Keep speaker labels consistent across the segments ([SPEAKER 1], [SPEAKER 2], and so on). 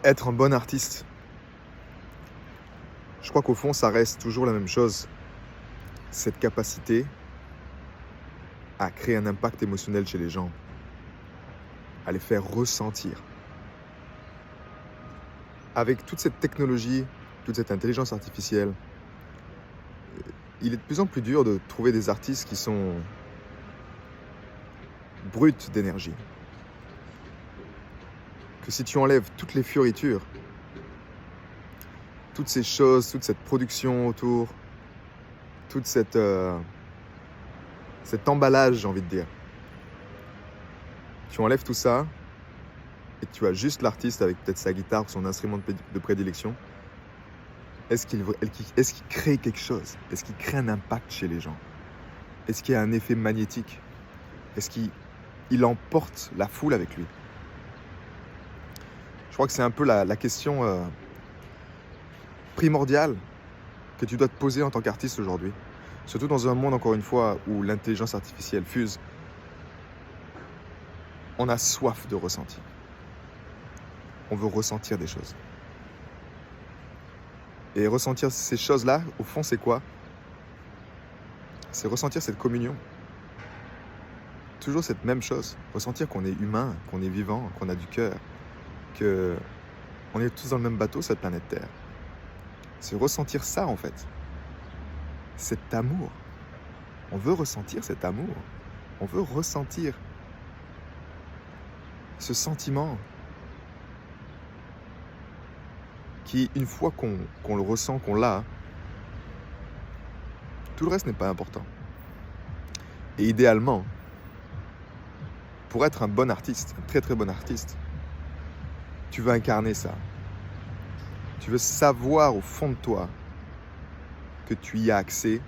[SPEAKER 1] Être un bon artiste, je crois qu'au fond, ça reste toujours la même chose. Cette capacité à créer un impact émotionnel chez les gens, à les faire ressentir. Avec toute cette technologie, toute cette intelligence artificielle, il est de plus en plus dur de trouver des artistes qui sont bruts d'énergie. Que si tu enlèves toutes les fioritures, toutes ces choses, toute cette production autour, toute cet emballage, j'ai envie de dire. Tu enlèves tout ça et tu as juste l'artiste avec peut-être sa guitare ou son instrument de prédilection. Est-ce qu'il crée quelque chose? Est-ce qu'il crée un impact chez les gens? Est-ce qu'il y a un effet magnétique? Est-ce qu'il emporte la foule avec lui? Je crois que c'est un peu la question primordiale que tu dois te poser en tant qu'artiste aujourd'hui. Surtout dans un monde, encore une fois, où l'intelligence artificielle fuse. On a soif de ressenti. On veut ressentir des choses. Et ressentir ces choses-là, au fond, c'est quoi? C'est ressentir cette communion. Toujours cette même chose. Ressentir qu'on est humain, qu'on est vivant, qu'on a du cœur, qu'on est tous dans le même bateau, cette planète Terre. C'est ressentir ça, en fait. Cet amour. On veut ressentir cet amour. On veut ressentir ce sentiment qui, une fois qu'on le ressent, qu'on l'a, tout le reste n'est pas important. Et idéalement, pour être un bon artiste, un très très bon artiste, tu veux incarner ça. Tu veux savoir au fond de toi que tu y as accès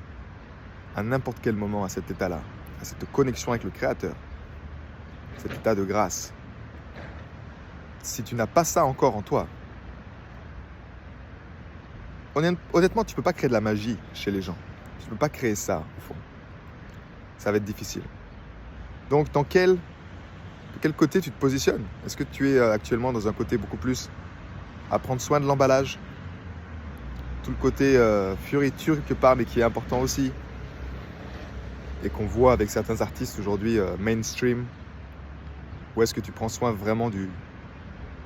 [SPEAKER 1] à n'importe quel moment à cet état-là, à cette connexion avec le Créateur, cet état de grâce. Si tu n'as pas ça encore en toi, honnêtement, tu ne peux pas créer de la magie chez les gens. Tu ne peux pas créer ça, au fond. Ça va être difficile. Donc, de quel côté tu te positionnes? Est-ce que tu es actuellement dans un côté beaucoup plus à prendre soin de l'emballage? Tout le côté fioriture quelque part, mais qui est important aussi. Et qu'on voit avec certains artistes aujourd'hui mainstream. Ou est-ce que tu prends soin vraiment du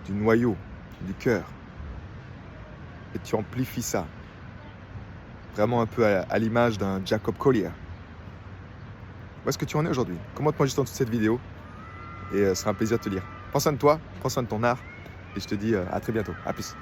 [SPEAKER 1] noyau, du cœur? Et tu amplifies ça. Vraiment un peu à l'image d'un Jacob Collier. Où est-ce que tu en es aujourd'hui? Commente-moi juste en dessous de cette vidéo. Et ce sera un plaisir de te lire. Prends soin de toi, prends soin de ton art. Et je te dis à très bientôt. À plus.